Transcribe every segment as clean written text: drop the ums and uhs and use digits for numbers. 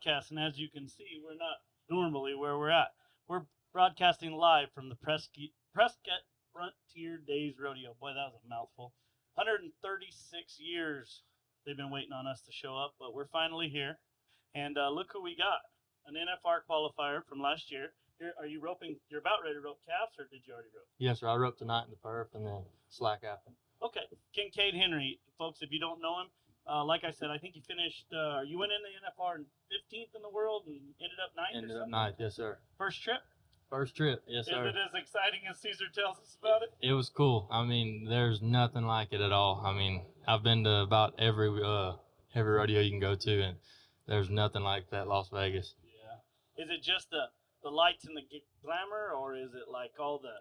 broadcast, and as you can see, we're not normally where we're at. We're broadcasting live from the Prescott Frontier Days Rodeo. Boy, that was a mouthful. 136 years they've been waiting on us to show up, but we're finally here. And look who we got. An NFR qualifier from last year. Are you roping? You're about ready to rope calves, or did you already rope? Yes, sir. I roped tonight in the perf and then slack after. Okay. Kincade Henry. Folks, if you don't know him, like I said, I think he finished, you went in the NFR 15th in the world and ended up 9th Ended or up something? 9th, yes, sir. First trip? First trip, yes, sir. Is it as exciting as Cesar tells us about it? It was cool. I mean, there's nothing like it at all. I mean, I've been to about every rodeo you can go to, and there's nothing like that Las Vegas. Yeah. Is it just the lights and the glamour, or is it like all the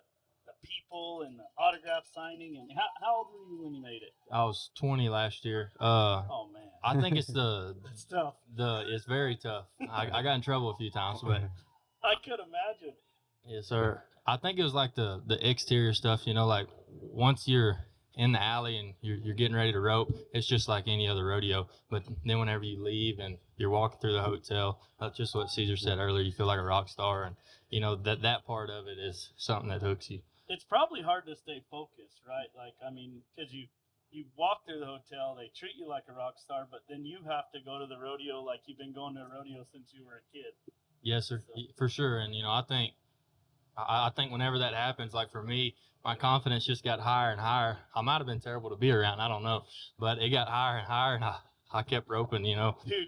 people and the autograph signing? And how old were you when you made it? I was 20 last year. Oh man. I think it's it's tough. It's very tough. I got in trouble a few times, but I could imagine. Yes, sir. I think it was like the exterior stuff, like once you're in the alley and you're getting ready to rope, it's just like any other rodeo. But then whenever you leave and you're walking through the hotel, that's just what Cesar said earlier, you feel like a rock star. And, that part of it is something that hooks you. It's probably hard to stay focused, right? Like, I mean, because you walk through the hotel, they treat you like a rock star, but then you have to go to the rodeo like you've been going to a rodeo since you were a kid. Yes, sir, so. For sure. And, I think whenever that happens, like for me, my confidence just got higher and higher. I might have been terrible to be around, I don't know, but it got higher and higher, and I kept roping, Dude,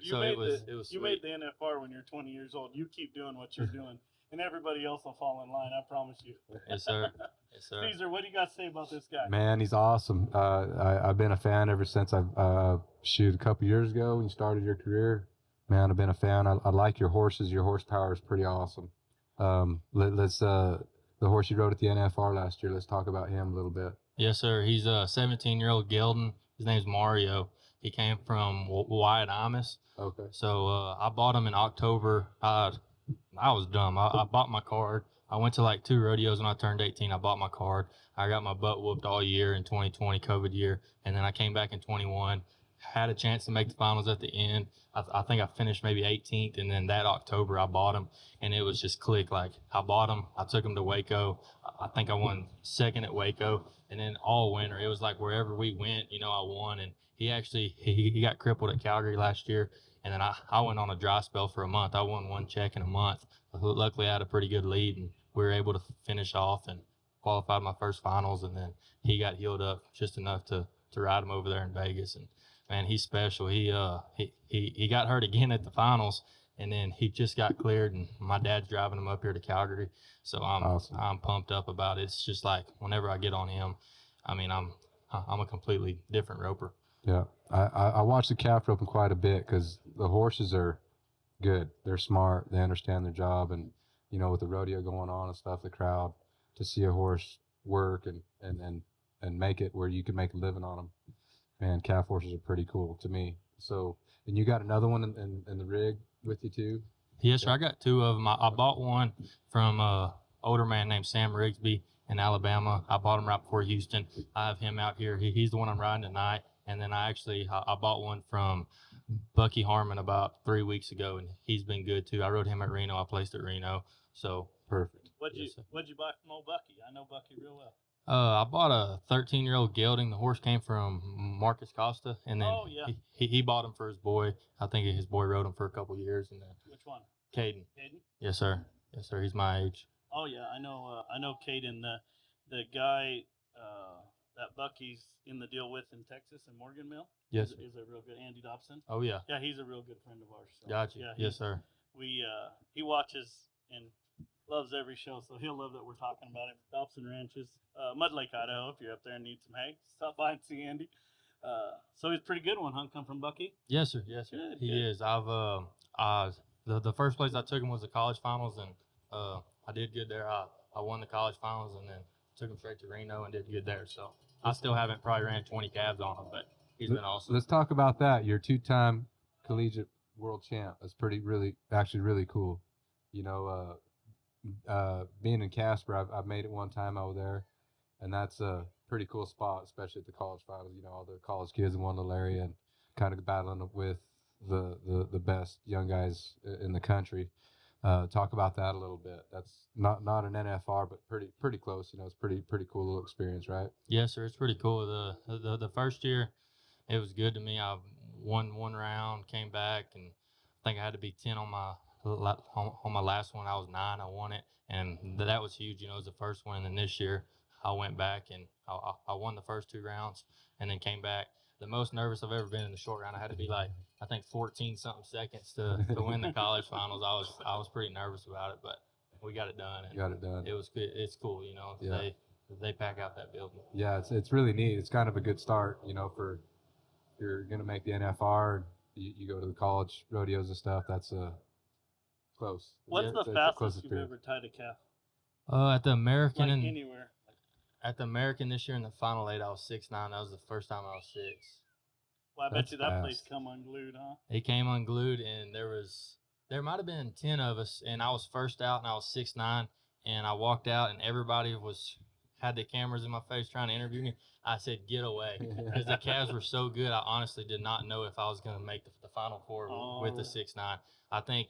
so it was you made the NFR when you're 20 years old. You keep doing what you're doing, and everybody else will fall in line, I promise you. Yes, sir. Yes, sir. Cesar, what do you got to say about this guy? Man, he's awesome. I've been a fan ever since I've shoot a couple years ago when you started your career. Man, I've been a fan. I like your horses. Your horsepower is pretty awesome. The horse you rode at the NFR last year, let's talk about him a little bit. Yes, sir. He's a 17-year-old gelding. His name's Mario. He came from Wyatt Imus. Okay. So I bought him in October. I was dumb. I bought my card. I went to like 2 rodeos when I turned 18. I bought my card. I got my butt whooped all year in 2020, COVID year. And then I came back in 21. Had a chance to make the finals at the end. I think I finished maybe 18th, and then that October I bought him, and it was just click. Like I bought him, I took him to Waco. I think I won second at Waco, and then all winter it was like wherever we went, I won. And he actually he got crippled at Calgary last year, and then I went on a dry spell for a month. I won 1 check in a month. Luckily I had a pretty good lead, and we were able to finish off and qualified my first finals, and then he got healed up just enough to ride him over there in Vegas. And man, he's special. He got hurt again at the finals, and then he just got cleared, and my dad's driving him up here to Calgary. So I'm pumped up about it. It's just like whenever I get on him, I mean, I'm a completely different roper. Yeah, I watch the calf roping quite a bit because the horses are good. They're smart. They understand their job, and with the rodeo going on and stuff, the crowd, to see a horse work and make it where you can make a living on them. Man, calf horses are pretty cool to me. So, and you got another one in the rig with you too? Yes, sir. I got 2 of them. I bought one from an older man named Sam Rigsby in Alabama. I bought him right before Houston. I have him out here. He's the one I'm riding tonight. And then I bought one from Bucky Harmon about 3 weeks ago, and he's been good too. I rode him at Reno. I placed at Reno. So perfect. What'd you buy from old Bucky? I know Bucky real well. I bought a 13-year-old gelding. The horse came from Marcus Costa, and then he bought him for his boy. I think his boy rode him for a couple years, and then which one? Caden. Caden? Yes, sir. Yes, sir. He's my age. Oh yeah, I know Caden, the guy that Bucky's in the deal with in Texas and Morgan Mill. Yes, is a real good Andy Dobson. Oh yeah. Yeah, he's a real good friend of ours. So, gotcha. Yeah, yes, sir. He watches and loves every show, so he'll love that we're talking about it. Dobson Ranches, Mud Lake, Idaho. If you're up there and need some hay, stop by and see Andy. So he's a pretty good one, huh? Come from Bucky? Yes, sir. Yes, sir. Good, he good. is. The first place I took him was the college finals, and I did good there. I won the college finals, and then took him straight to Reno and did good there. So I still haven't probably ran 20 calves on him, but he's been awesome. Let's talk about that. You're 2-time collegiate world champ. That's really cool. Being in Casper, I've made it one time over there, and that's a pretty cool spot, especially at the college finals. All the college kids in one little area and kind of battling with the best young guys in the country. Talk about that a little bit. That's not an NFR, but pretty close. You know, it's pretty cool little experience, right? Yes, sir. It's pretty cool. The first year, it was good to me. I won one round, came back, and I think I had to be 10 on my last one. I was 9. I won it, and that was huge. You know, it was the first one. And then this year, I went back and I won the first 2 rounds, and then came back. The most nervous I've ever been in the short round. I had to be like, I think 14 something seconds to win the college finals. I was pretty nervous about it, but we got it done. And Got it done. it was good. It's cool. You know, Yeah. they pack out that building. Yeah, it's really neat. It's kind of a good start, you know, for if you're gonna make the NFR. You go to the college rodeos and stuff. That's close. What's the It's a fastest close you've experience. ever tied a calf? At the American Like and anywhere. at the American this year in the final 8, I was 6'9". That was the first time I was 6. Well, I bet That's you that place fast. come unglued, huh? He came unglued, and there might have been 10 of us, and I was first out, and I was 6'9", and I walked out, and everybody had the cameras in my face trying to interview me. I said, "Get away," because the calves were so good. I honestly did not know if I was going to make the final 4 with the 6'9". I think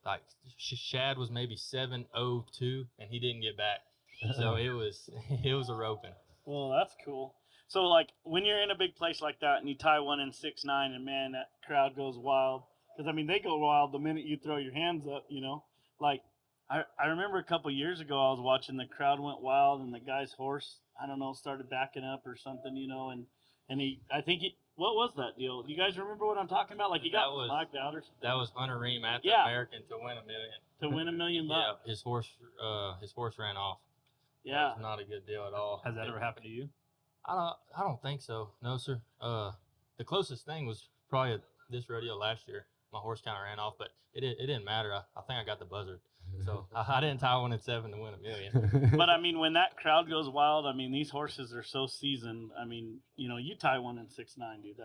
like Shad was maybe 7:02, and he didn't get back, so it was a roping. Well, that's cool. So, like, when you're in a big place like that and you tie one in 6'9", and man, that crowd goes wild. Because, I mean, they go wild the minute you throw your hands up, you know? Like, I remember a couple years ago I was watching, the crowd went wild and the guy's horse, I don't know, started backing up or something, you know? And what was that deal? Do you guys remember what I'm talking about? Like, he got blacked out or something? That was Hunter Ream at the Yeah. American to win $1 million. To win $1 million Yeah, bucks. his horse ran off. Yeah. That was not a good deal at all. Has that ever happened to you? I don't think so. No, sir. The closest thing was probably at this rodeo last year. My horse kind of ran off, but it didn't matter. I think I got the buzzard. So I didn't tie one at 7 to win $1 million. But I mean, when that crowd goes wild, I mean, these horses are so seasoned. I mean, you know, you tie one in 6'9", dude.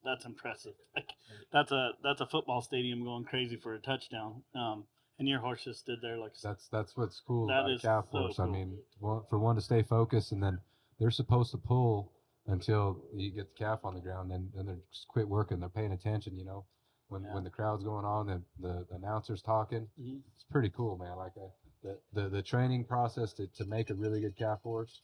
That's impressive. Like, that's a football stadium going crazy for a touchdown. And your horse just stood there like. That's what's cool That about a is calf so horse. I cool. mean, for one to stay focused, and then they're supposed to pull until you get the calf on the ground. Then they're just quit working. They're paying attention. You know, when the crowd's going on, the announcer's talking. Mhm. It's pretty cool, man. Like the training process to make a really good calf horse.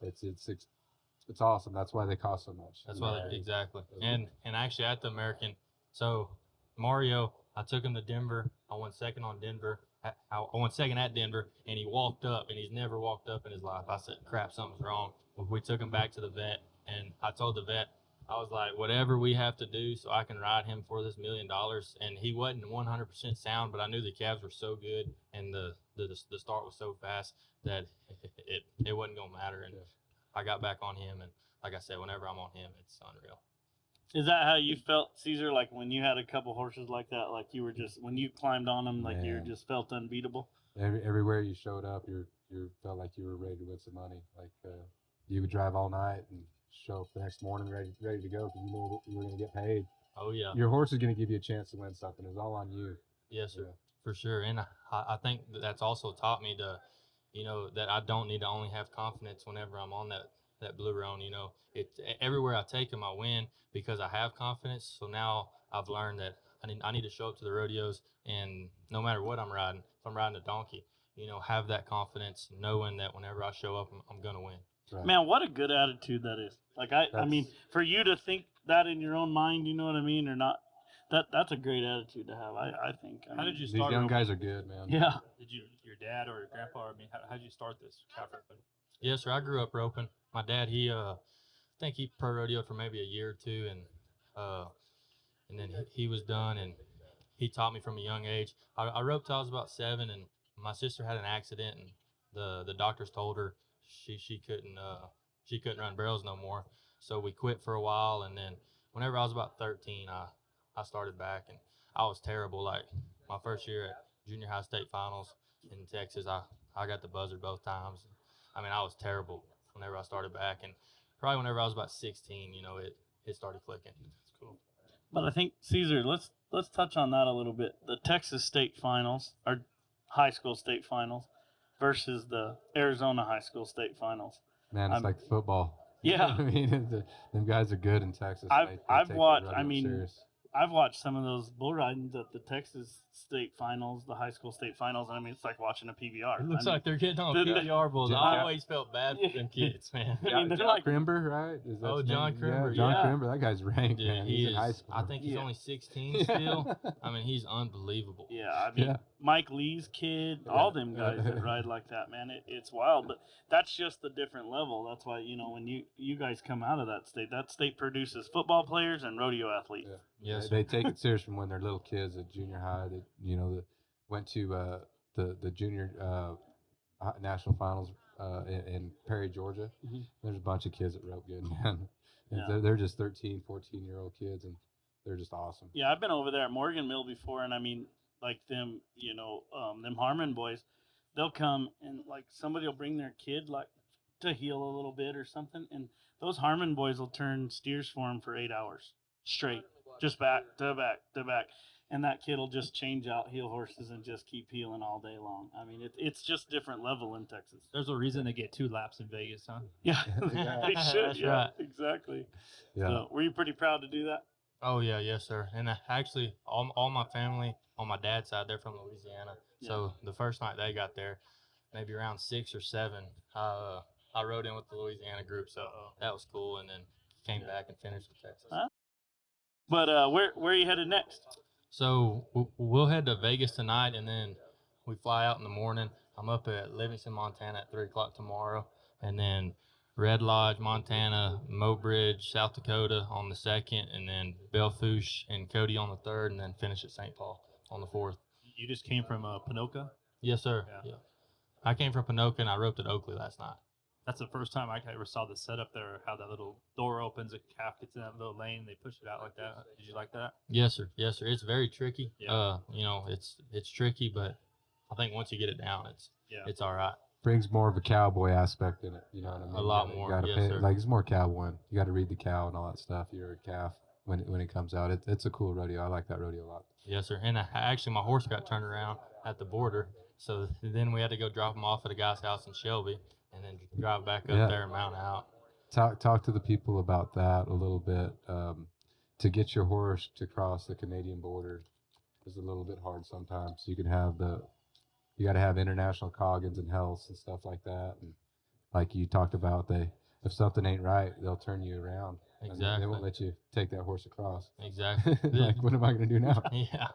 It's awesome. That's why they cost so much. That's why exactly. And actually at the American, so Mario, I took him to Denver. I won second on Denver. I won second at Denver, and he walked up, and he's never walked up in his life. I said, "Crap, something's wrong." We took him back to the vet, and I told the vet, I was like, "Whatever we have to do so I can ride him for this $1 million." And he wasn't 100% sound, but I knew the calves were so good, and the start was so fast that it wasn't gonna matter. And I got back on him, and like I said, whenever I'm on him, it's unreal. Is that how you felt, Cesar? Like when you had a couple horses like that, like you were just, when you climbed on them, like you just felt unbeatable? Everywhere you showed up, you felt like you were ready to win some money. Like you would drive all night and show up the next morning ready to go because you knew that you were going to get paid. Oh yeah. Your horse is going to give you a chance to win something. It's all on you. Yes, sir. For sure. And I think that's also taught me to, you know, that I don't need to only have confidence whenever I'm on that blue roan. You know, everywhere I take him, I win because I have confidence. So now I've learned that I need to show up to the rodeos, and no matter what I'm riding, if I'm riding a donkey, you know, have that confidence, knowing that whenever I show up, I'm going to win. Right. Man, what a good attitude that is. Like, I mean, for you to think that in your own mind, you know what I mean, or not, that's a great attitude to have, I think. How did you These start? young guys are good, man. Yeah. Did your dad or your grandpa? I mean, how did you start this calf roping? Yes, sir. I grew up roping. My dad, I think he pro rodeoed for maybe a year or two, and then he was done, and he taught me from a young age. I roped till I was about 7, and my sister had an accident, and the doctors told her she couldn't run barrels no more. So we quit for a while, and then whenever I was about 13, I started back, and I was terrible. Like my first year at junior high state finals in Texas, I got the buzzard both times. I mean, I was terrible whenever I started back, and probably whenever I was about 16, you know, it started clicking. That's cool. But I think, Cesar, let's touch on that a little bit. The Texas state finals, or high school state finals, versus the Arizona high school state finals. Man, it's like football. Yeah. I mean, them guys are good in Texas. I've They take watched. the rodeo I mean, serious. I've watched some of those bull ridings at the Texas state finals, the high school state finals. And I mean, it's like watching a PBR. It looks I mean, like they're getting on the- PBR bulls. Yeah. I always felt bad for them kids, man. I mean, they're John like, Crimber, right? Is that Oh, his John name? Crimber, John yeah. Crimber. That guy's ranked, Dude, man. he He's is. in high school. I think he's Yeah. only 16 still. I mean, he's unbelievable. yeah, I mean, Yeah. Mike Lee's kid, Yeah. all them guys that ride like that, man, it's wild. But that's just a different level. That's why, when you guys come out of that state produces football players and rodeo athletes. Yeah. Yes, They take it serious from when they're little kids at junior high. They, went to the junior national finals in Perry, Georgia. Mhm. There's a bunch of kids that rope good, man. And Yeah. they're just 13, 14-year-old kids, and they're just awesome. Yeah, I've been over there at Morgan Mill before, and I mean, like them, them Harmon boys, they'll come and like somebody will bring their kid like to heel a little bit or something, and those Harmon boys will turn steers for them for 8 hours straight, just back to back to back, and that kid will just change out heel horses and just keep heeling all day long. I mean, it's just different level in Texas. There's a reason they get 2 laps in Vegas, huh? Yeah, Yeah. they should. That's Yeah, right. exactly. Yeah. So, were you pretty proud to do that? Oh yeah, yes sir. And actually, all my family on my dad's side, they're from Louisiana. So the first night they got there, maybe around 6 or 7, I rode in with the Louisiana group, so that was cool. And then came back and finished with Texas. Huh? But where are you headed next? So we'll head to Vegas tonight, and then we fly out in the morning. I'm up at Livingston, Montana at 3 o'clock tomorrow, and then Red Lodge, Montana, Mobridge, South Dakota on the 2nd, and then Belfouche and Cody on the 3rd, and then finish at St. Paul on the 4th. You just came from Pinoca. Yes, sir. Yeah. Yeah. I came from Pinoca, and I roped at Oakley last night. That's the first time I ever saw the setup there. How that little door opens, a calf gets in that little lane, they push it out like that. Did you like that? Yes, sir. Yes, sir. It's very tricky. Yeah. It's tricky, but I think once you get it down, Yeah. it's all right. Brings more of a cowboy aspect in it. You know what I mean? A lot You more, gotta yes, pay, sir. like it's more cowboying. You got to read the cow and all that stuff. You're a calf when it comes out. It's a cool rodeo. I like that rodeo a lot. Yes, sir. And actually, my horse got turned around at the border, so then we had to go drop him off at a guy's house in Shelby, and then drive back up Yeah. there and mount out. Talk to the people about that a little bit. To get your horse to cross the Canadian border is a little bit hard sometimes. You got to have international coggins and healths and stuff like that. And like you talked about, if something ain't right, they'll turn you around. And they Exactly. won't let you take that horse across. Exactly. Like, what am I going to do now? Yeah.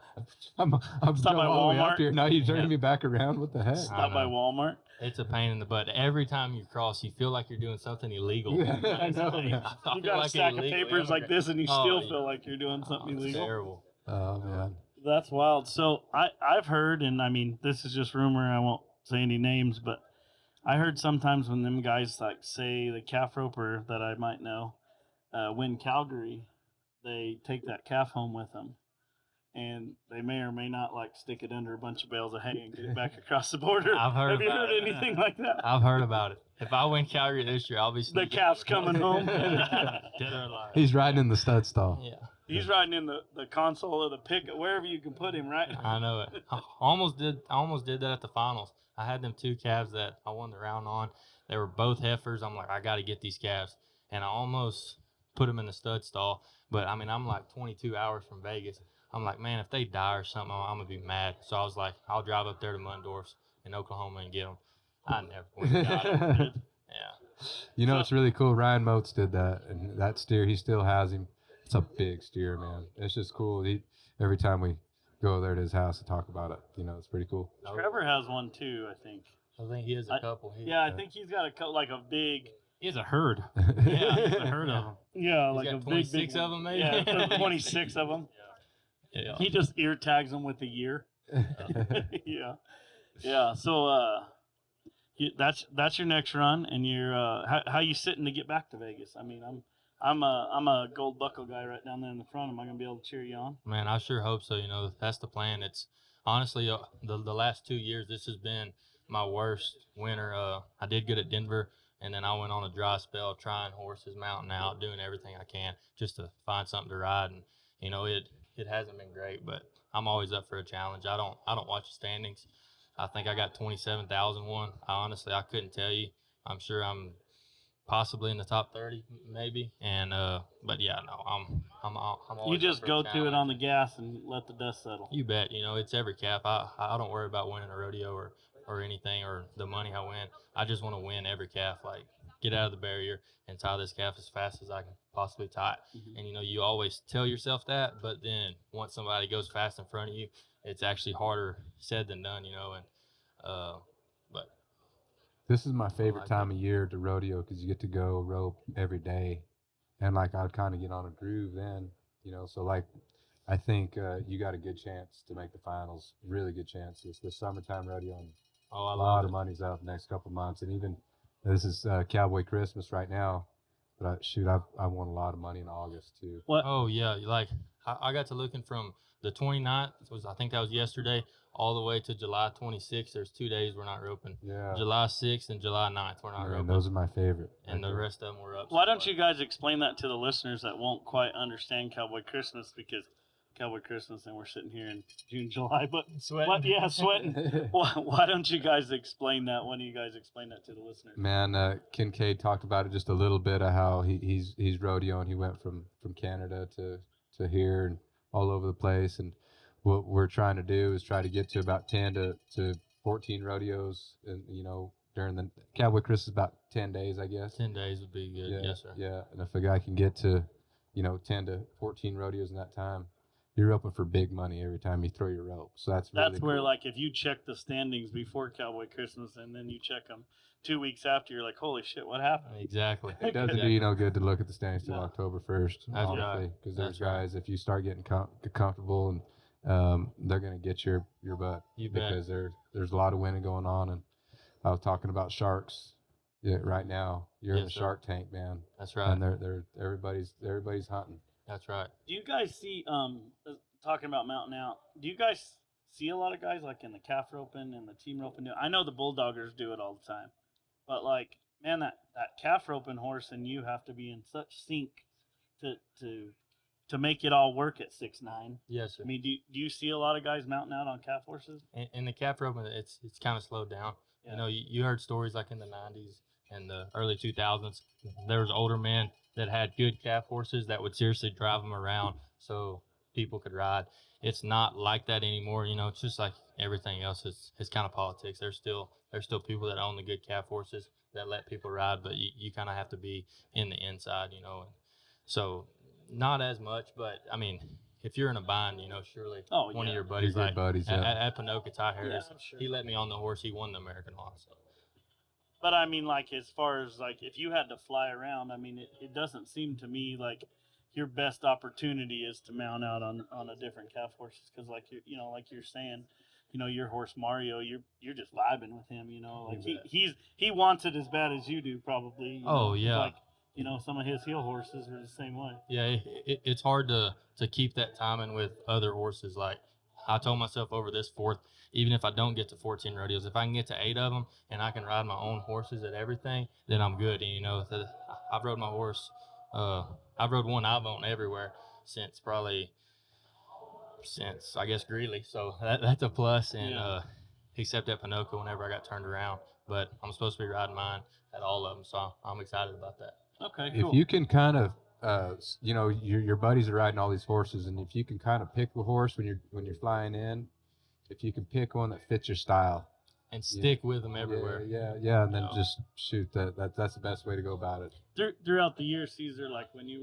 I'm Stop going by all the way Walmart. up here. Now you're turning Yeah. me back around. What the heck? Stop by know. Walmart. It's a pain in the butt. Every time you cross, you feel like you're doing something illegal. Yeah, I know, man. I You feel got a like an stack of illegal papers like immigrant. this, and you Oh, still yeah. feel like you're doing something It's illegal. terrible. Oh, man. That's wild. So I've heard, and I mean, this is just rumor. I won't say any names, but I heard sometimes when them guys like say the calf roper that I might know win Calgary, they take that calf home with them, and they may or may not like stick it under a bunch of bales of hay and get it back across the border. I've heard Have you about heard it. anything like that? I've heard about it. If I win Calgary this year, I'll be The sneaking calf's over. coming home. Dead or alive. He's riding in the stud stall. Yeah. He's riding in the console of the pickup, wherever you can put him, right? I know it. I almost did that at the finals. I had them 2 calves that I won the round on. They were both heifers. I'm like, I got to get these calves, and I almost put them in the stud stall. But I mean, I'm like 22 hours from Vegas. I'm like, man, if they die or something, I'm gonna be mad. So I was like, I'll drive up there to Mundorf's in Oklahoma and get them. I never went and got 'em. Yeah. You know, it's really cool. Ryan Motes did that, and that steer, he still has him. It's a big steer, man. It's just cool. Every time we go there to his house to talk about it, it's pretty cool. Trevor has one too, I think. I think he has a couple. Yeah, I think he's got like a big. He has a herd. Yeah. He's a herd of them. Yeah, He's like got a big 26 one. of 'em, maybe? Yeah, 26 of them. Yeah. He just ear tags them with a year. Yeah, yeah. So that's your next run, and you're how you sitting to get back to Vegas? I mean, I'm a gold buckle guy right down there in the front. Am I gonna be able to cheer you on? Man, I sure hope so. That's the plan. It's honestly the last 2 years, this has been my worst winter. I did good at Denver, and then I went on a dry spell trying horses, mounting out, doing everything I can just to find something to ride. And it hasn't been great, but I'm always up for a challenge. I don't watch the standings. I think I got 27,001. I couldn't tell you. I'm sure I'm possibly in the top 30, maybe. And but yeah, no, I'm You always just up for a go to it on the challenge. gas and let the dust settle. You bet. You know, it's every calf. I don't worry about winning a rodeo or anything or the money I win. I just want to win every calf. Like, get out of the barrier and tie this calf as fast as I can possibly tie it. Mhm. And, you know, you always tell yourself that, but then once somebody goes fast in front of you, it's actually harder said than done, you know. And but This is my favorite like time it. of year to rodeo because you get to go rope every day, and like I'd kind of get on a groove then, you know. So like, I think you got a good chance to make the finals. Really good chance. It's the summertime rodeo, and Oh, I a love lot it. of money's up the next couple months, and even this is Cowboy Christmas right now. But I won a lot of money in August too. What? Oh yeah, like I got to looking from the 29th I think that was yesterday, all the way to July 26th. There's 2 days we're not roping. Yeah, July 6th and July 9th we're not man, roping. those are my favorite. And right the there. rest of them were up. Why don't you guys explain that to the listeners that won't quite understand Cowboy Christmas? Because Cowboy Christmas, and we're sitting here in June, July, but Sweating. what? Yeah, sweating. Why don't you guys explain that? Why don't you guys explain that to the listeners? Man, Kincade talked about it just a little bit of how he's rodeoing. He went from Canada to here and all over the place. And what we're trying to do is try to get to about 10 to 14 rodeos, and you know, during the Cowboy Christmas, about 10 days, I guess. 10 days would be good. Yeah, Yes, sir. yeah. And if a guy can get to, you know, 10 to 14 rodeos in that time, you're open for big money every time you throw your rope. So that's really That's where, cool. like, if you check the standings before Cowboy Christmas and then you check them 2 weeks after, you're like, holy shit, what happened? Exactly. It doesn't do you no good to look at the standings till No. October 1st, That's honestly, because there's That's right. guys, if you start getting comfortable, and they're going to get your butt, You bet. because there's a lot of winning going on. And I was talking about sharks. Yeah, right now you're in Yes, the sir. Shark Tank, man, That's right. and they're everybody's hunting. That's right. Do you guys see, talking about mounting out, do you guys see a lot of guys, like, in the calf roping and the team roping? I know the Bulldoggers do it all the time, but, like, man, that calf roping horse and you have to be in such sync to make it all work at 6'9". Yes, sir. I mean, do you see a lot of guys mounting out on calf horses? In the calf roping, it's kind of slowed down. Yeah. You know, you heard stories like in the 90s and the early 2000s. There was older men that had good calf horses that would seriously drive them around so people could ride. It's not like that anymore. You know, it's just like everything else. It's kind of politics. There's still people that own the good calf horses that let people ride, but you kind of have to be in the inside, you know. And so not as much, but I mean, if you're in a bind, you know, surely Oh, one yeah. of your buddies, Your good like buddies, yeah. at Pinoca, Ty Harris, I'm sure. he let me on the horse. He won the American Law. So. But I mean, like, as far as, like, if you had to fly around, I mean, it doesn't seem to me like your best opportunity is to mount out on a different calf horses, because, like, you know, like you're saying, you know, your horse Mario, you're just vibing with him, you know, like he wants it as bad as you do, probably. You know, 'cause, Yeah. like, you know, some of his heel horses are the same way. Yeah, it's hard to keep that timing with other horses. Like, I told myself over this fourth, even if I don't get to 14 rodeos, if I can get to 8 of them and I can ride my own horses at everything, then I'm good. And, you know, I've rode my horse. I've rode one I've owned everywhere since I guess Greeley. So that's a plus. And Yeah. except at Pinoca whenever I got turned around. But I'm supposed to be riding mine at all of them. So I'm excited about that. Okay, cool. If you can kind of, you know, your buddies are riding all these horses, and if you can kind of pick a horse when you're flying in, if you can pick one that fits your style And stick with them everywhere. yeah, and then No. just shoot. That's the best way to go about it. Throughout the year, Cesar, like when you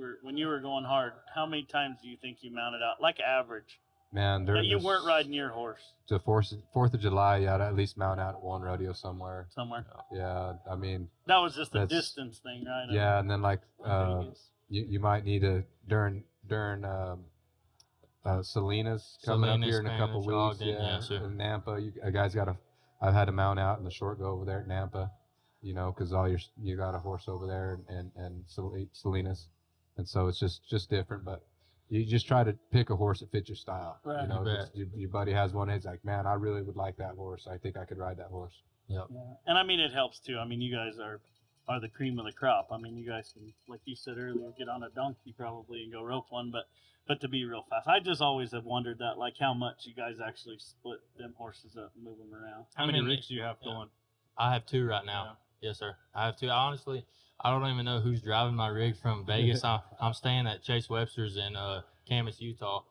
were going hard, how many times do you think you mounted out, like average? Man, That you weren't riding your horse the 4th of July. You ought to at least mount out at one rodeo somewhere. somewhere. Yeah, I mean, That was just a That's- distance thing, right? yeah, and then like Vegas. you might need to during Salinas coming up Salinas, here in a couple Spanish, weeks. Ogden, Yeah, yes, sir. in Nampa, a guy's got I've had to mount out in the short go over there at Nampa, you know, because you got a horse over there and Salinas, and so it's just different. But you just try to pick a horse that fits your style. Right. You know, You just, your buddy has one. He's like, man, I really would like that horse. I think I could ride that horse. Yep. Yeah. And I mean, it helps too. I mean, you guys are the cream of the crop. I mean, you guys can, like you said earlier, get on a donkey probably and go rope one, but to be real fast. I just always have wondered that, like, how much you guys actually split them horses up and move them around. How I many mean, rigs do you have yeah. going? I have 2 right now. Yes, sir. I have to. Honestly, I don't even know who's driving my rig from Vegas. I'm staying at Chase Webster's in Camas, Utah,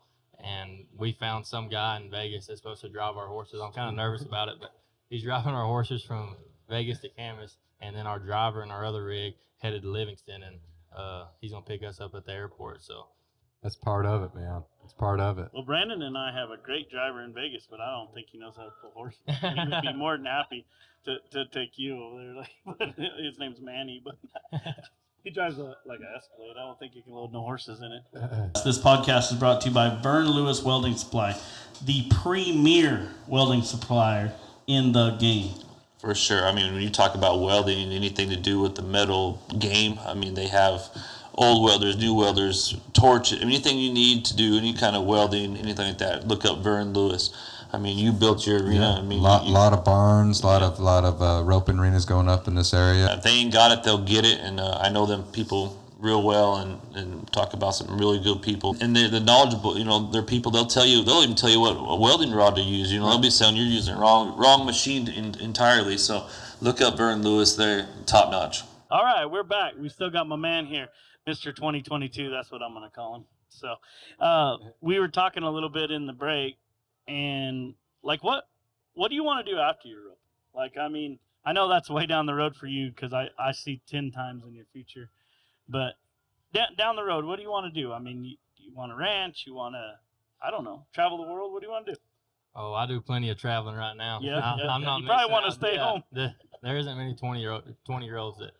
and we found some guy in Vegas that's supposed to drive our horses. I'm kind of nervous about it, but he's driving our horses from Vegas to Camas, and then our driver and our other rig headed to Livingston, and he's gonna pick us up at the airport. So That's part of it, man. It's part of it. Well, Brandon and I have a great driver in Vegas, but I don't think he knows how to pull horses. He would be more than happy to take you over there. Like, his name's Manny, but he drives like an Escalade. I don't think you can load no horses in it. This podcast is brought to you by Vern Lewis Welding Supply, the premier welding supplier in the game. For sure. I mean, when you talk about welding and anything to do with the metal game, I mean, they have old welders, new welders, torch, anything you need to do any kind of welding, anything like that. Look up Vern Lewis. I mean, you built your arena. Yeah, I mean, lot of barns, lot of roping arenas going up in this area. if they ain't got it, they'll get it. And I know them people real well and talk about some really good people. And they're knowledgeable. You know, they're people, they'll even tell you what welding rod to use. You know, they'll be saying you're using wrong machine entirely. So look up Vern Lewis. They're top notch. All right, we're back. We still got my man here, Mr. 2022. That's what I'm going to call him. So we were talking a little bit in the break, and like, what do you want to do after your rope? Like, I mean, I know that's way down the road for you because I see 10 times in your future. But down the road, what do you want to do? I mean, you want to ranch? You want to, I don't know, travel the world? What do you want to do? Oh, I do plenty of traveling right now. Yeah, I'm not. You probably missing want to out. stay Yeah, home. There isn't many 20-year-olds that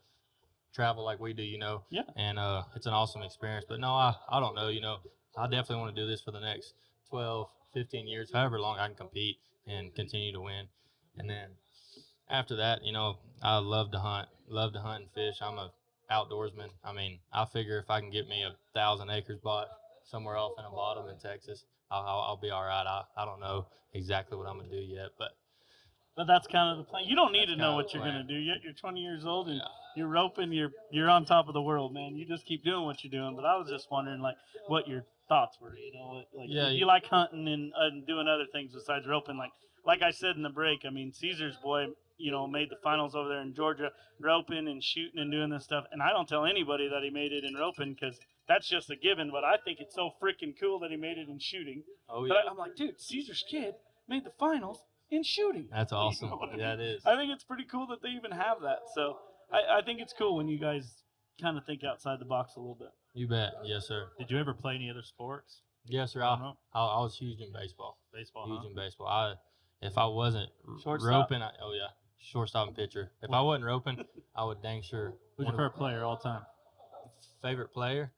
travel like we do, you know. Yeah. And it's an awesome experience. But no, I don't know, you know. I definitely want to do this for the next 12, 15 years, however long I can compete and continue to win. And then after that, you know, I love to hunt and fish. I'm a outdoorsman. I mean, I figure if I can get me 1,000 acres bought somewhere off in the bottom in Texas, I'll be all right. I don't know exactly what I'm gonna do yet, but that's kind of the plan. You don't need to That's know kind of what the you're plan. going to do yet. You're 20 years old and Yeah. you're roping. You're on top of the world, man. You just keep doing what you're doing. But I was just wondering, like, what your thoughts were. You know, like, Yeah, you like hunting and doing other things besides roping. Like I said in the break, I mean, Cesar's boy, you know, made the finals over there in Georgia, roping and shooting and doing this stuff. And I don't tell anybody that he made it in roping because that's just a given. But I think it's so freaking cool that he made it in shooting. oh But yeah, I'm like, dude, Cesar's kid made the finals in shooting. that's awesome. You know what I Yeah, mean? it is. I think it's pretty cool that they even have that. So I think it's cool when you guys kind of think outside the box a little bit. You bet. Yes, sir. Did you ever play any other sports? Yes, sir. I don't know. I was huge in baseball. Baseball, Huge huh? in baseball. If I wasn't Shortstop? roping, shortstop and pitcher. If I wasn't roping, I would dang sure. Who's your favorite player all time? Favorite player?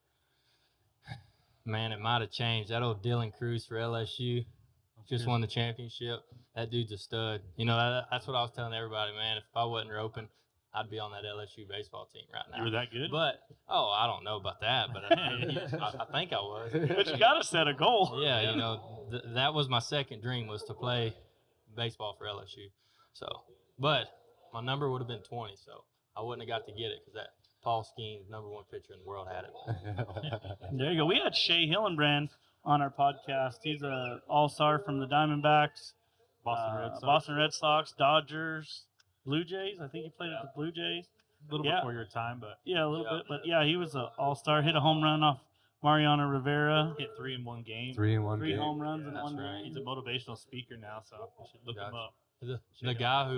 Man, it might have changed. That old Dylan Cruz for LSU just won the championship. That dude's a stud. You know, that's what I was telling everybody, man. If I wasn't roping, I'd be on that LSU baseball team right now. You were that good? But I don't know about that, but I think I was. But you got to set a goal. Yeah, you know, that was my second dream, was to play baseball for LSU. So, but my number would have been 20, so I wouldn't have got to get it because that Paul Skeens, #1 pitcher in the world, had it. There you go. We had Shea Hillenbrand on our podcast. He's a all-star from the Diamondbacks, Boston Red Sox, Dodgers, Blue Jays. I think he played at the Blue Jays. A little Yeah. before your time, but Yeah, a little bit. But, yeah, he was an all-star. Hit a home run off Mariano Rivera. hit 3 in one game. 3 in 1 Three game. home runs in That's one right. game. He's a motivational speaker now, so you should look him Gotcha. up. The guy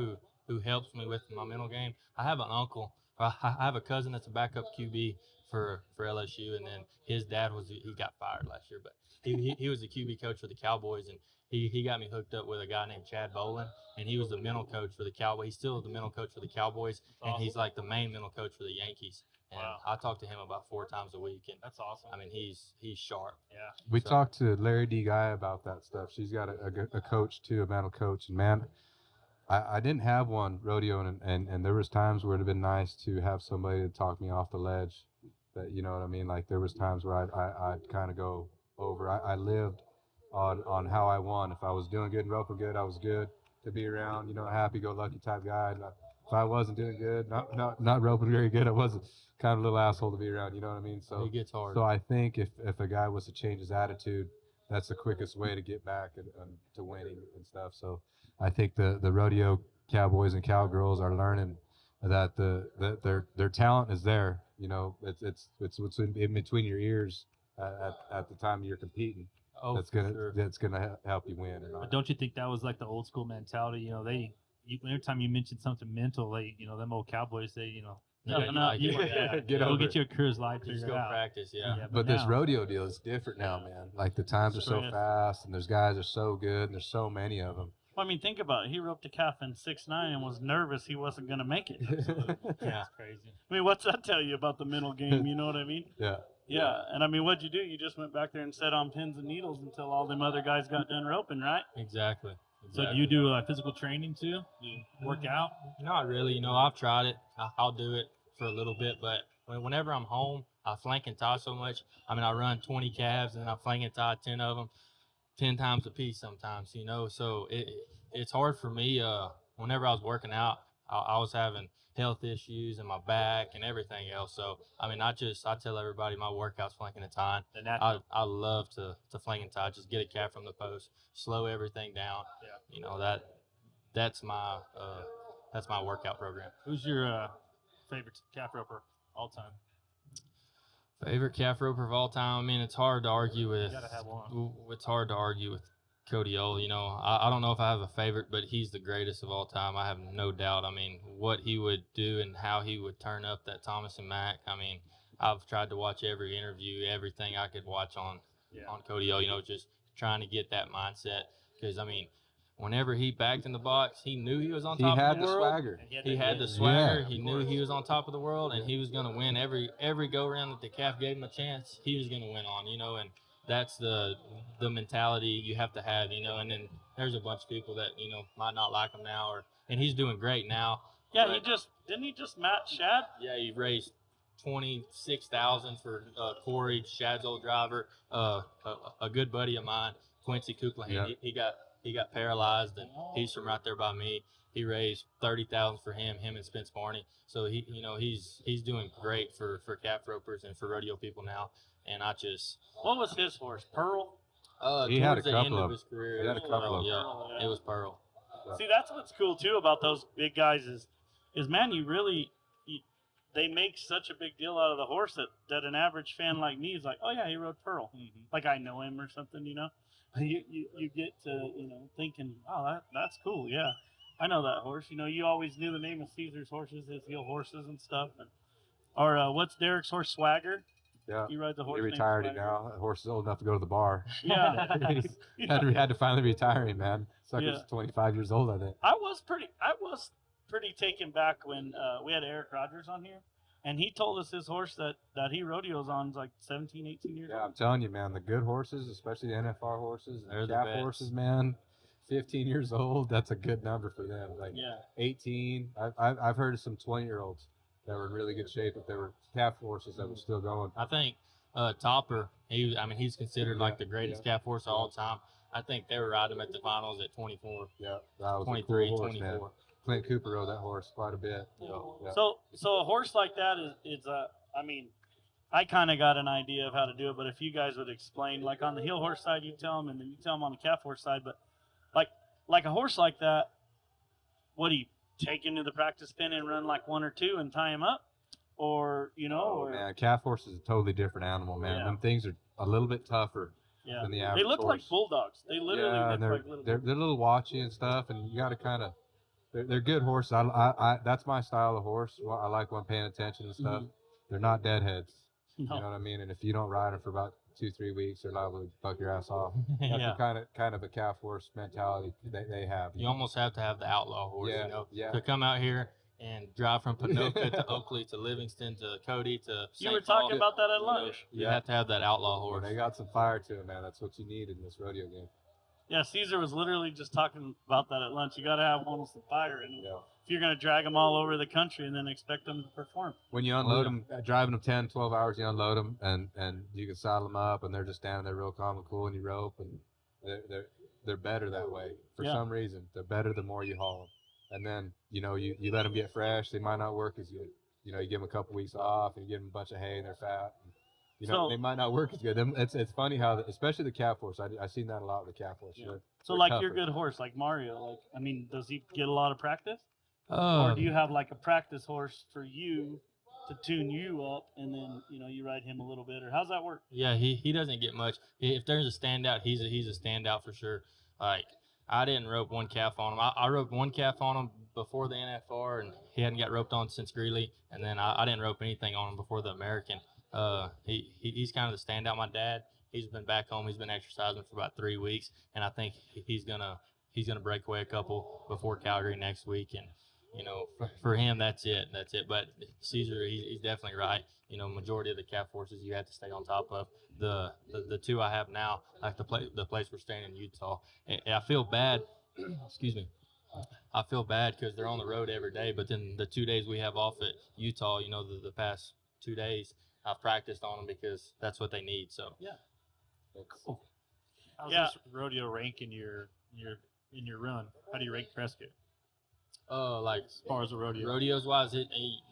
who helps me with my mental game, I have an uncle. I have a cousin that's a backup QB for LSU, and then his dad he got fired last year, but he was the QB coach for the Cowboys, and he got me hooked up with a guy named Chad Bolin, and he was the mental coach for the Cowboys. He's still the mental coach for the Cowboys, and awesome. he's like the main mental coach for the Yankees. And Wow. I talk to him about 4 times a week, and That's awesome. I mean he's sharp. Yeah. We So- talked to Larry D. Guy about that stuff. She's got a coach too, a mental coach. And man, I didn't have one, Rodeo, and there was times where it'd have been nice to have somebody to talk me off the ledge. That, you know what I mean? Like there was times where I'd kind of go over. I lived on how I won. If I was doing good and roping good, I was good to be around. You know, happy-go-lucky type guy. And if I wasn't doing good, not roping very good, I wasn't kind of a little asshole to be around. You know what I mean? So He gets hard. So I think if a guy was to change his attitude, that's the quickest way to get back and to winning and stuff. So I think the rodeo cowboys and cowgirls are learning that their talent is there. You know, it's what's in between your ears at the time you're competing. Oh, That's gonna help you win. Or But not. don't you think that was like the old school mentality? You know, every time you mention something mental, them old cowboys, Get go over get it. you a Cruz Light, Just figure go it out. practice, yeah. But this now- rodeo deal is different now, man. Like the times are so Sure is. fast, and there's guys are so good, and there's so many of them. Well, I mean, think about it. He roped a calf in 6'9" and was nervous he wasn't going to make it. Yeah. It's crazy. I mean, what's that tell you about the mental game? You know what I mean? Yeah. Yeah. And I mean, what'd you do? You just went back there and sat on pins and needles until all them other guys got done roping, right? Exactly. So do you do physical training too? Do you work out? Not really. You know, I've tried it. I'll do it for a little bit, but whenever I'm home, I flank and tie so much. I mean, I run 20 calves and I flank and tie 10 of them, 10 times a piece sometimes, you know. So it's hard for me. Whenever I was working out, I was having health issues in my back and everything else. So, I mean, I tell everybody my workout's flanking and tying. The natural. I love to flank and tie, just get a calf from the post, slow everything down. Yeah. You know, that's my workout program. Who's your favorite calf roper all time? Favorite calf roper of all time. I mean, it's hard to argue with. You gotta have one. It's hard to argue with Cody O. You know, I don't know if I have a favorite, but he's the greatest of all time. I have no doubt. I mean, what he would do and how he would turn up that Tolleson-Mack. I mean, I've tried to watch every interview, everything I could watch on Cody O. You know, just trying to get that mindset because I mean, whenever he backed in the box, he knew he was on top. He had of the the world. swagger. He had the swagger. Yeah. He knew he was on top of the world, and he was going to win every go round that the calf gave him a chance. He was going to win on, you know, and that's the mentality you have to have, you know. And then there's a bunch of people that you know might not like him now, and he's doing great now. Yeah, but, didn't he just match Shad? Yeah, he raised 26,000 for Corey, Shad's old driver, a good buddy of mine, Quincy Kukla. Yeah. He got paralyzed, and he's from right there by me. He raised 30,000 for him and Spence Barney. So he's doing great for calf ropers and for rodeo people now. And What was his horse? Pearl? He had a towards the couple end of of his career. he had a couple Pearl, of yeah, Pearl, yeah. it was Pearl. See, that's what's cool too about those big guys is man, they make such a big deal out of the horse that an average fan like me is like, oh yeah, he rode Pearl, like I know him or something, you know. You get to thinking, oh that's cool, yeah, I know that horse. You know, you always knew the name of Cesar's horses, his heel horses and stuff. Or what's Derek's horse, Swagger? Yeah. He rides a horse. He named retired Swagger. now. The horse is old enough to go to the bar. Yeah. had to finally retire him, man. Sucker's Yeah. 25 years old, I think. I was pretty taken back when we had Eric Rogers on here, and he told us his horse that he rodeos on is like 17, 18 years Yeah, I'm old. telling you, man, the good horses, especially the NFR horses, They're and the calf best. horses, man, 15 years old, that's a good number for them. Like Yeah. 18. I've heard of some 20-year-olds that were in really good shape, but they were calf horses that were still going. I think Topper, he's considered like the greatest calf horse of all time. I think they were riding him at the finals at 24, Yeah, that was 23, a cool horse, 24. man. Clint Cooper rode that horse quite a bit. Yeah. Yeah. So a horse like that is I kind of got an idea of how to do it, but if you guys would explain, like on the heel horse side, you tell them, and then you tell them on the calf horse side, but like a horse like that, what do you take him to the practice pen and run like one or two and tie him up, or Man, calf horse is a totally different animal, man. Yeah. Them things are a little bit tougher yeah, than the they average look like horse. bulldogs. They literally Yeah, look and they're like little. they're a little watchy and stuff, and you got to kind of. They're good horses. I that's my style of horse. Well, I like one paying attention and stuff. They're not deadheads. No. You know what I mean? And if you don't ride them for about 2-3 weeks, they're liable to fuck your ass off. That's Yeah. the kind of a calf horse mentality they have. You almost have to have the outlaw horse, Yeah, you know, yeah. to come out here and drive from Panoka to Oakley to Livingston to Cody to You St. were Paul. talking about that at You know, lunch. you Yeah. have to have that outlaw Well, horse. they got some fire to them, man. That's what you need in this rodeo game. Yeah, Cesar was literally just talking about that at lunch. You got to have almost the fire in them. Yeah. If you're going to drag them all over the country and then expect them to perform. When you unload them, driving them 10, 12 hours, you unload them, and you can saddle them up, and they're just standing there real calm and cool, and you rope, and they're better that way for Yeah. some reason. They're better the more you haul them, and then you let them get fresh. They might not work as good. You give them a couple weeks off, and you give them a bunch of hay, and they're fat. So- they might not work as good. It's funny how, especially the calf horse. I've seen that a lot with the calf horse. Yeah. They're So like your tougher. good horse, like Mario, does he get a lot of practice? Or do you have like a practice horse for you to tune you up, and then you ride him a little bit, or how's that work? Yeah, he doesn't get much. If there's a standout, he's a standout for sure. Like I didn't rope one calf on him. I roped one calf on him before the NFR, and he hadn't got roped on since Greeley. And then I didn't rope anything on him before the American. He's kind of the standout. My dad, he's been back home. He's been exercising for about 3 weeks, and I think he's gonna break away a couple before Calgary next week. And for him, that's it. But Cesar, he's definitely right. Majority of the calf horses you have to stay on top of. The two I have now, like the place we're staying in Utah. And I feel bad. Excuse me. I feel bad because they're on the road every day. But then the 2 days we have off at Utah, the past 2 days, I've practiced on them because that's what they need. So Yeah. Cool. How's Yeah. this rodeo rank in your run? How do you rank Prescott like as far as the rodeo? rodeos wise,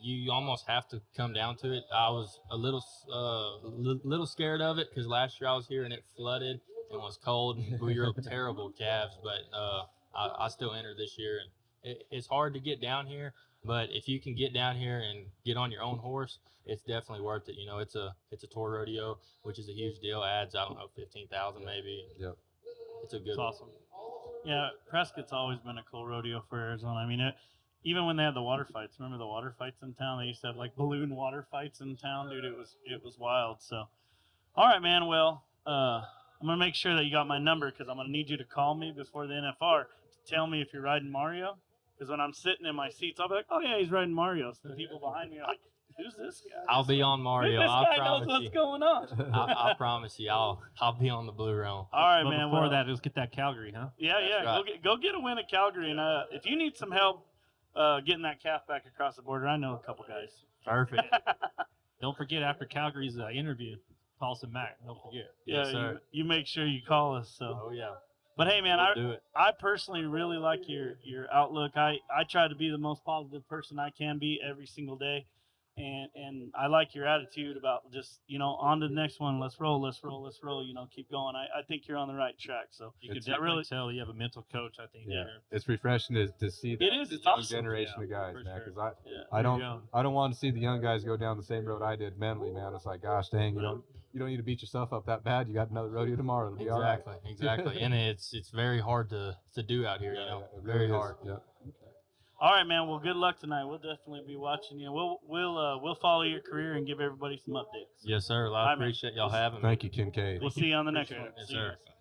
you almost have to come down to it. I was a little scared of it because last year I was here and it flooded and was cold. And we roped terrible calves, but I still entered this year, and it's hard to get down here. But if you can get down here and get on your own horse, it's definitely worth it. It's a tour rodeo, which is a huge deal. Adds, I don't know, 15,000 maybe. Yep. It's a good It's awesome. Yeah, Prescott's always been a cool rodeo for Arizona. I mean, even when they had the water fights, remember the water fights in town? They used to have like balloon water fights in town, dude. It was wild. So, all right, man. Well, I'm gonna make sure that you got my number because I'm gonna need you to call me before the NFR to tell me if you're riding Mario. Because when I'm sitting in my seats, I'll be like, "Oh yeah, he's riding Mario." So the people behind me are like, "Who's this guy?" I'll be on Mario. This I guy knows promise what's you. going on. I promise you. I'll be on the blue realm. All right, But man. before Well, that, let's get that Calgary, huh? yeah. right. Go get a win at Calgary, and if you need some help getting that calf back across the border, I know a couple guys. Perfect. Don't forget after Calgary's interview, Tolleson-Mack. Don't forget. Yes, Yeah, sir. you make sure you call us. So, Oh yeah. but hey, man, We'll do it. I personally really like your outlook. I try to be the most positive person I can be every single day, and I like your attitude about just on to the next one. Let's roll. Keep going. I think you're on the right track. So You can It's definitely really- tell you have a mental coach, I think. Yeah, here. it's refreshing to see that It is. this It's young awesome. generation Yeah, of guys, for man. sure. Because Yeah. I There you go. don't want to see the young guys go down the same road I did mentally, man. It's like, gosh dang, you don't need to beat yourself up that bad. You got another rodeo tomorrow. It'll be all right. Exactly. And it's very hard to do out here. Yeah, it very really is. hard. Yeah. All right, man. Well, good luck tonight. We'll definitely be watching you. We'll follow your career and give everybody some updates. Yes, sir. Well, All I right, man. appreciate y'all having me. Thank you, Kincade. We'll see you on the next one. Yes, See you sir. guys.